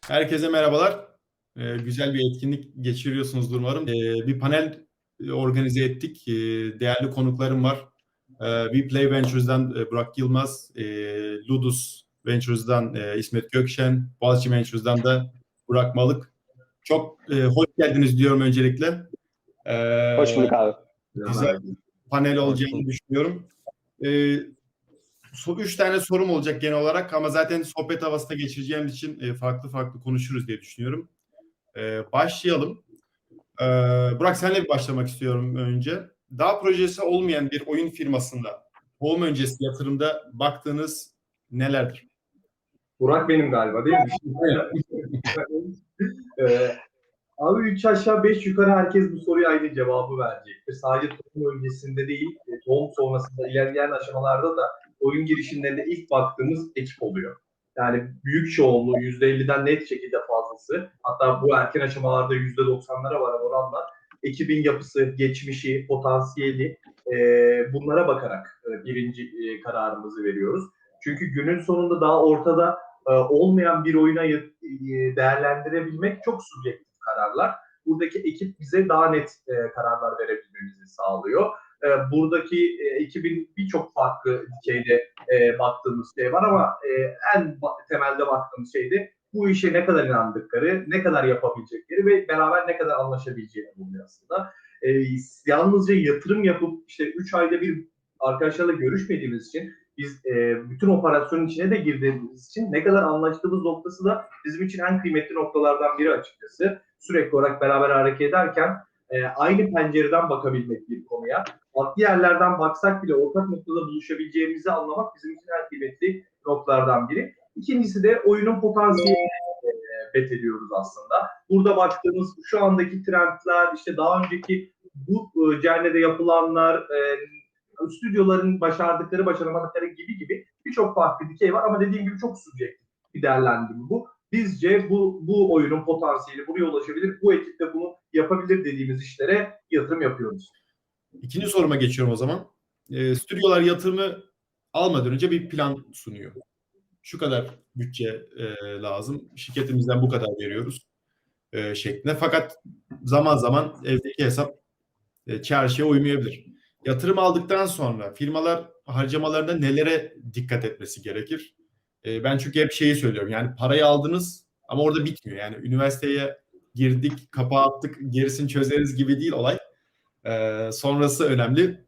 Herkese merhabalar. Güzel bir etkinlik geçiriyorsunuzdur umarım. Bir panel organize ettik. Değerli konuklarım var. WePlay Ventures'dan Burak Yılmaz, Ludus Ventures'dan İsmet Gökşen, Boğaziçi Ventures'dan da Burak Malık. Çok hoş geldiniz diyorum öncelikle. Hoş bulduk abi. Güzel bir panel olacağını düşünüyorum. Üç tane sorum olacak genel olarak ama zaten sohbet havasında geçireceğimiz için farklı farklı konuşuruz diye düşünüyorum. Başlayalım. Burak senle bir başlamak istiyorum önce. Daha projesi olmayan bir oyun firmasında tohum öncesi yatırımda baktığınız nelerdir? Burak benim galiba değil mi? Abi 3 aşağı 5 yukarı herkes bu soruya aynı cevabı verecektir. Sadece tohum öncesinde değil, tohum sonrasında ilerleyen aşamalarda da oyun girişimlerinde ilk baktığımız ekip oluyor. Yani büyük çoğunluğu %50'den net şekilde fazlası, hatta bu erken aşamalarda %90'lara varan oranla ekibin yapısı, geçmişi, potansiyeli bunlara bakarak birinci kararımızı veriyoruz. Çünkü günün sonunda daha ortada olmayan bir oyuna değerlendirebilmek çok subjektif kararlar. Buradaki ekip bize daha net kararlar verebilmemizi sağlıyor. Buradaki ekibin birçok farklı dikeyde baktığımız şey var ama en temelde baktığımız şey de bu işe ne kadar inandıkları, ne kadar yapabilecekleri ve beraber ne kadar anlaşabileceğini buluyor aslında. Yalnızca yatırım yapıp işte 3 ayda bir arkadaşlarla görüşmediğimiz için biz bütün operasyonun içine de girdiğimiz için ne kadar anlaştığımız noktası da bizim için en kıymetli noktalardan biri açıkçası. Sürekli olarak beraber hareket ederken aynı pencereden bakabilmek bir konuya. Farklı yerlerden baksak bile ortak noktada buluşabileceğimizi anlamak bizim için en kıymetli noktalardan biri. İkincisi de oyunun potansiyelini bet ediyoruz aslında. Burada baktığımız şu andaki trendler, işte daha önceki bu cernede yapılanlar, stüdyoların başardıkları, başaramadıkları gibi birçok farklı dikey var ama dediğim gibi çok subjektif bir değerlendirme bu. Bizce bu oyunun potansiyeli buraya ulaşabilir, bu ekip de bunu yapabilir dediğimiz işlere yatırım yapıyoruz. İkinci soruma geçiyorum o zaman. Stüdyolar yatırımı almadan önce bir plan sunuyor. Şu kadar bütçe lazım, şirketimizden bu kadar veriyoruz şeklinde. Fakat zaman zaman evdeki hesap çarşıya uymayabilir. Yatırım aldıktan sonra firmalar harcamalarında nelere dikkat etmesi gerekir? Ben çünkü hep şeyi söylüyorum. Yani parayı aldınız ama orada bitmiyor. Yani üniversiteye girdik, kapağı attık, gerisini çözeriz gibi değil olay. Sonrası önemli.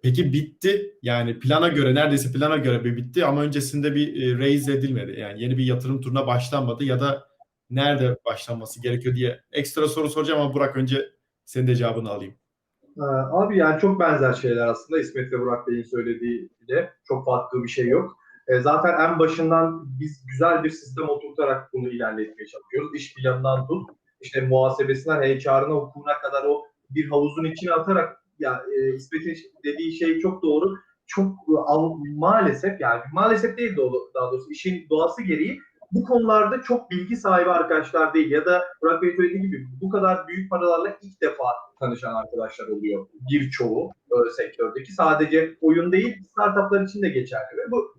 Peki bitti. Yani plana göre, neredeyse plana göre bir bitti ama öncesinde bir raise edilmedi. Yani yeni bir yatırım turuna başlanmadı ya da nerede başlanması gerekiyor diye ekstra soru soracağım ama Burak önce senin de cevabını alayım. Abi yani çok benzer şeyler aslında İsmet ve Burak Bey'in söylediği de çok farklı bir şey yok. Zaten en başından biz güzel bir sistem oturtarak bunu ilerletmeye çalışıyoruz. İş planından tut, işte muhasebesinden HR'ına, hukukuna kadar o bir havuzun içine atarak ya İsmet'in dediği şey çok doğru. Çok maalesef yani maalesef değil daha doğrusu işin doğası gereği bu konularda çok bilgi sahibi arkadaşlar değil ya da Burak Bey söylediği gibi bu kadar büyük paralarla ilk defa tanışan arkadaşlar oluyor birçoğu sektördeki. Sadece oyun değil, startuplar için de geçerli. Ve bu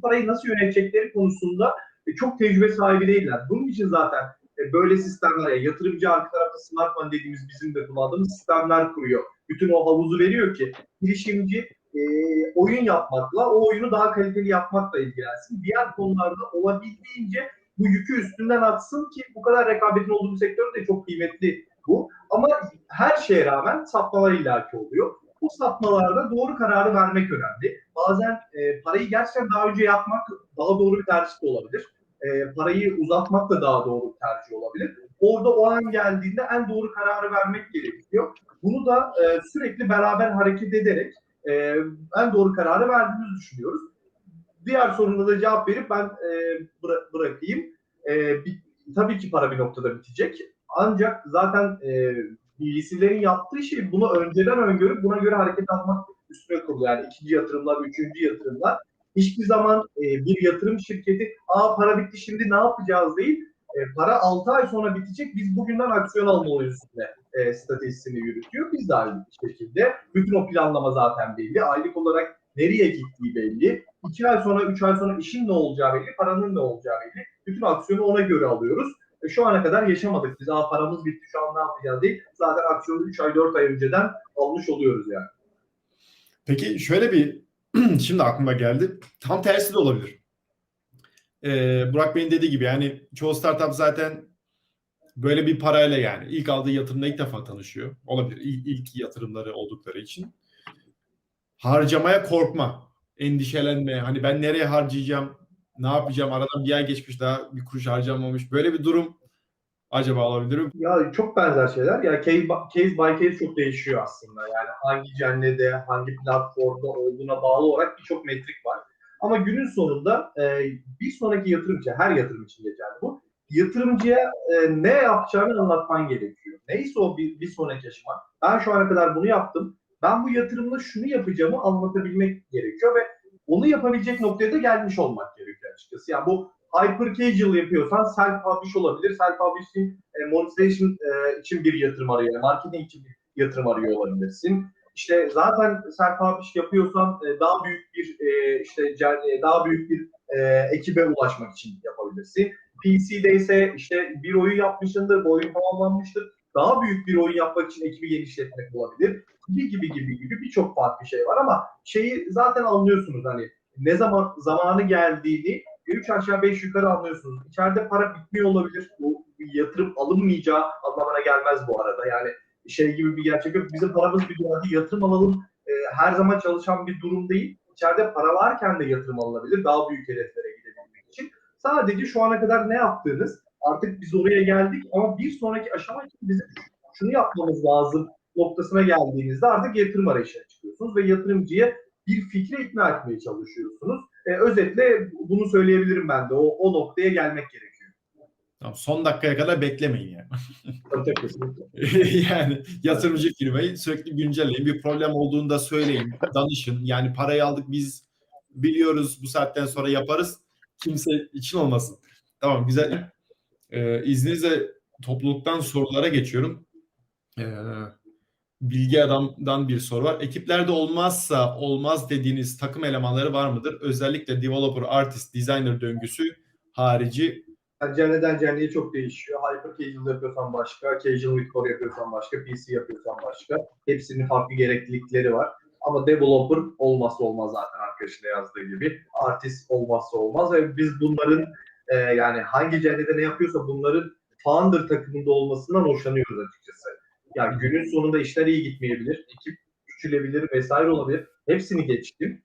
parayı nasıl yönetecekleri konusunda çok tecrübe sahibi değiller. Bunun için zaten böyle sistemler, yatırımcı arka tarafta smart money dediğimiz bizim de kullandığımız sistemler kuruyor. Bütün o havuzu veriyor ki girişimci oyun yapmakla, o oyunu daha kaliteli yapmakla ilgilensin. Diğer konularda olabildiğince bu yükü üstünden atsın ki bu kadar rekabetin olduğu bir sektörde çok kıymetli bu. Ama her şeye rağmen sapmalar illaki oluyor. Bu sapmalarda doğru kararı vermek önemli. Bazen parayı gerçekten daha önce yapmak daha doğru bir tercih de olabilir. Parayı uzatmak da daha doğru bir tercih olabilir. Orada o an geldiğinde en doğru kararı vermek gerekiyor. Bunu da sürekli beraber hareket ederek en doğru kararı verdiğimizi düşünüyoruz. Diğer soruna da cevap verip ben bırakayım. Tabii ki para bir noktada bitecek. Ancak zaten VC'lerin yaptığı şey bunu önceden öngörüp buna göre hareket almak üstüne kurulu. Yani ikinci yatırımlar, üçüncü yatırımlar. Hiçbir zaman bir yatırım şirketi para bitti şimdi ne yapacağız değil. Para 6 ay sonra bitecek. Biz bugünden aksiyon almalıyız üstüne stratejisini yürütüyor. Biz de aynı şekilde. Bütün o planlama zaten belli. Aylık olarak nereye gittiği belli. 2 ay sonra, 3 ay sonra işin ne olacağı belli, paranın ne olacağı belli. Bütün aksiyonu ona göre alıyoruz. Şu ana kadar yaşamadık. Biz paramız bitti, şu an ne yapacağız değil. Zaten aksiyonu 3 ay, 4 ay önceden almış oluyoruz yani. Peki şöyle bir şimdi aklıma geldi. Tam tersi de olabilir. Burak Bey'in dediği gibi yani çoğu startup zaten böyle bir parayla yani ilk aldığı yatırımla ilk defa tanışıyor. Olabilir. İlk yatırımları oldukları için. Harcamaya korkma, endişelenme. Hani ben nereye harcayacağım, ne yapacağım? Aradan bir ay geçmiş, daha bir kuruş harcamamış. Böyle bir durum acaba olabilir mi? Ya çok benzer şeyler. Ya case by case çok değişiyor aslında. Yani hangi cennede, hangi platformda olduğuna bağlı olarak birçok metrik var. Ama günün sonunda bir sonraki yatırımcı, her yatırım için geçerli bu. Yatırımcıya ne yapacağını anlatman gerekiyor. Neyse o bir sonraki aşama. Ben şu ana kadar bunu yaptım. Ben bu yatırımla şunu yapacağımı anlatabilmek gerekiyor ve onu yapabilecek noktaya da gelmiş olmak gerekiyor açıkçası. Yani bu hyper casual yapıyorsan self-publish olabilir. Self-publishing monetization için bir yatırım arıyor. Yani marketing için bir yatırım arıyor olabilirsin. İşte zaten self-publish yapıyorsan daha büyük bir daha büyük bir ekibe ulaşmak için yapabilirsin. PC'de ise işte bir oyun yapmışsındır, bu oyun tamamlanmıştır. Daha büyük bir oyun yapmak için ekibi genişletmek olabilir. Gibi birçok farklı şey var ama şeyi zaten anlıyorsunuz hani ne zaman zamanı geldiğini 3 aşağı 5 yukarı anlıyorsunuz. İçeride para bitmiyor olabilir. Bu yatırım alınmayacağı anlamına gelmez bu arada. Yani şey gibi bir gerçek yok. Bizim paramız bir geldi, yatırım alalım. Her zaman çalışan bir durum değil. İçeride para varken de yatırım alınabilir. Daha büyük hedeflere gidebilmek için. Sadece şu ana kadar ne yaptığınız, artık biz oraya geldik ama bir sonraki aşama için bizim şunu yapmamız lazım noktasına geldiğinizde artık yatırım arayışına çıkıyorsunuz ve yatırımcıya bir fikre ikna etmeye çalışıyorsunuz. Özetle bunu söyleyebilirim ben de. O noktaya gelmek gerekiyor. Tamam, son dakikaya kadar beklemeyin yani. Tabii kesinlikle. Yani yatırımcı firmayı sürekli güncelleyin. Bir problem olduğunda söyleyin, danışın. Yani parayı aldık biz biliyoruz bu saatten sonra yaparız. Kimse için olmasın. Tamam güzel. İzninizle topluluktan sorulara geçiyorum. Bilgi Adam'dan bir soru var. Ekiplerde olmazsa olmaz dediğiniz takım elemanları var mıdır? Özellikle developer, artist, designer döngüsü harici. Yani cenneden cenneye çok değişiyor. Hyper casual yapıyorsan başka, casual with core yapıyorsan başka, PC yapıyorsan başka. Hepsinin farklı gereklilikleri var. Ama developer olmazsa olmaz zaten arkadaşın da yazdığı gibi. Artist olmazsa olmaz ve biz bunların yani hangi cennede ne yapıyorsa bunların founder takımında olmasından hoşlanıyoruz açıkçası. Yani günün sonunda işler iyi gitmeyebilir, ekip küçülebilir vesaire olabilir. Hepsini geçtim.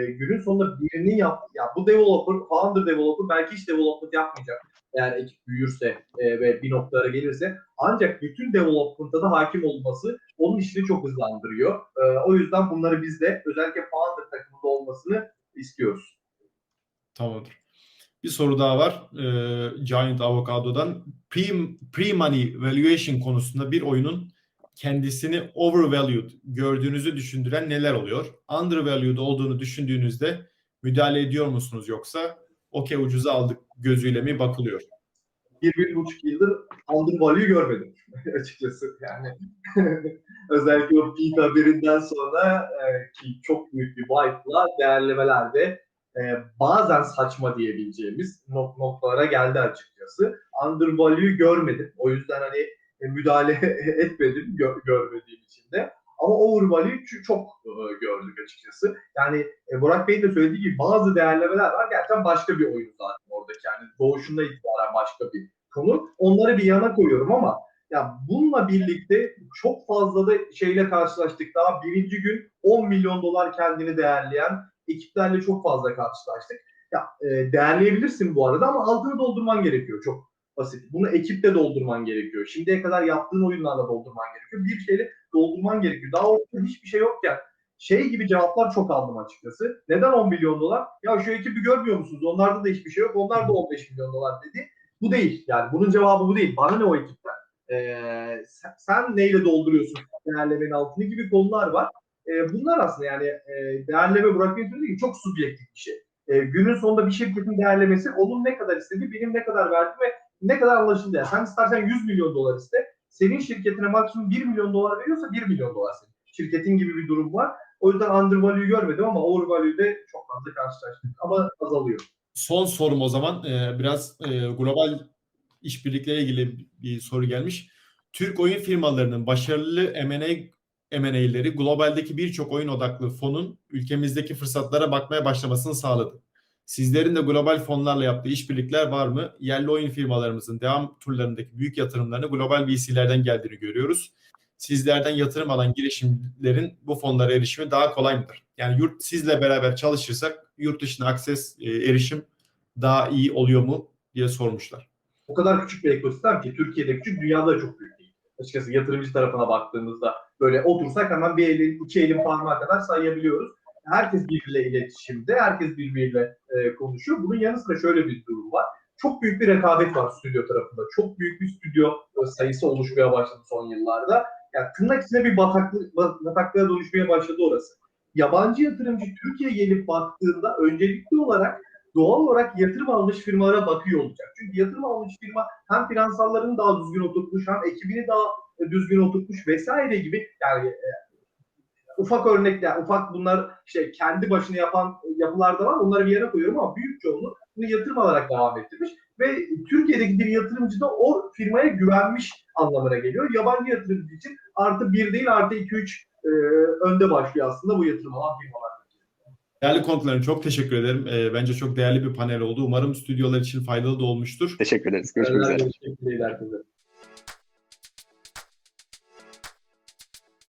Günün sonunda birini ya bu developer, founder developer belki hiç development yapmayacak. Eğer ekip büyürse ve bir noktalara gelirse. Ancak bütün development'a da hakim olması onun işini çok hızlandırıyor. O yüzden bunları biz de özellikle founder takımında olmasını istiyoruz. Tamamdır. Bir soru daha var. Giant Avocado'dan. Pre-money valuation konusunda bir oyunun kendisini overvalued gördüğünüzü düşündüren neler oluyor? Undervalued olduğunu düşündüğünüzde müdahale ediyor musunuz yoksa okey ucuza aldık gözüyle mi bakılıyor? 1,5 yıldır undervalue görmedim açıkçası. Yani özellikle o peak haberinden sonra ki çok büyük bir wipe'la değerlemelerde bazen saçma diyebileceğimiz noktalara geldi açıkçası. Undervalue görmedim. O yüzden hani müdahale etmedim görmediğim için de. Ama overvalue çok gördük açıkçası. Yani Burak Bey'in de söylediği gibi bazı değerlemeler var. Gerçekten başka bir oyun zaten oradaki. Yani doğuşunda itibaren başka bir konu. Onları bir yana koyuyorum ama ya bununla birlikte çok fazla da şeyle karşılaştık. Daha birinci gün 10 milyon dolar kendini değerleyen ekiplerle çok fazla karşılaştık. Ya değerleyebilirsin bu arada ama altını doldurman gerekiyor. Çok basit. Bunu ekiple doldurman gerekiyor. Şimdiye kadar yaptığın oyunlarla doldurman gerekiyor. Bir şeyle doldurman gerekiyor. Daha ortada hiçbir şey yokken şey gibi cevaplar çok aldım açıkçası. Neden 10 milyon dolar? Ya şu ekibi görmüyor musunuz? Onlarda da hiçbir şey yok. Onlar da 15 milyon dolar dedi. Bu değil. Yani bunun cevabı bu değil. Bana ne o ekipten? Sen neyle dolduruyorsun değerlemenin altını gibi konular var. Bunlar aslında yani değerleme Burak Bey'in söylediği gibi çok subjektif bir şey. Günün sonunda bir şirketin değerlemesi onun ne kadar istediği, benim ne kadar verdi ve ne kadar anlaşıldı. Yani sen istersen 100 milyon dolar iste. Senin şirketine maksimum 1 milyon dolar veriyorsa 1 milyon dolar senin. Şirketin gibi bir durum var. O yüzden undervalue görmedim ama overvalue'de çok fazla karşılaştık. Ama azalıyor. Son sorum o zaman. Biraz global işbirlikleriyle ilgili bir soru gelmiş. Türk oyun firmalarının başarılı M&A'leri globaldeki birçok oyun odaklı fonun ülkemizdeki fırsatlara bakmaya başlamasını sağladı. Sizlerin de global fonlarla yaptığı işbirlikler var mı? Yerli oyun firmalarımızın devam turlarındaki büyük yatırımlarını global VC'lerden geldiğini görüyoruz. Sizlerden yatırım alan girişimlerin bu fonlara erişimi daha kolay mıdır? Yani sizle beraber çalışırsak yurt dışına erişim daha iyi oluyor mu diye sormuşlar. O kadar küçük bir ekosistem ki Türkiye'de küçük, dünyada da çok büyük değil. Açıkçası yatırımcı tarafına baktığımızda böyle otursak hemen bir elin, iki elin parmağı kadar sayabiliyoruz. Herkes birbiriyle iletişimde, herkes birbiriyle konuşuyor. Bunun yanı sıra şöyle bir durum var. Çok büyük bir rekabet var stüdyo tarafında. Çok büyük bir stüdyo sayısı oluşmaya başladı son yıllarda. Yani tırnak içinde bir bataklığa dönüşmeye başladı orası. Yabancı yatırımcı Türkiye'ye gelip baktığında öncelikli olarak doğal olarak yatırım almış firmalara bakıyor olacak. Çünkü yatırım almış firma hem finansallarını daha düzgün oturtmuş, hem ekibini daha düzgün oturtmuş vesaire gibi, yani ufak örnekler, ufak bunlar işte kendi başına yapan yapılar da var. Onları bir yere koyuyorum ama büyük çoğunluğu bunu yatırım alarak devam ettirmiş ve Türkiye'deki bir yatırımcı da o firmaya güvenmiş anlamına geliyor. Yabancı yatırımcı için artı 1 değil, artı 2-3 önde başlıyor aslında bu yatırım alan firmalar. Değerli konuklarım, çok teşekkür ederim. Bence çok değerli bir panel oldu. Umarım stüdyolar için faydalı da olmuştur. Teşekkür ederiz. Görüşmek üzere. Görüşmek üzere.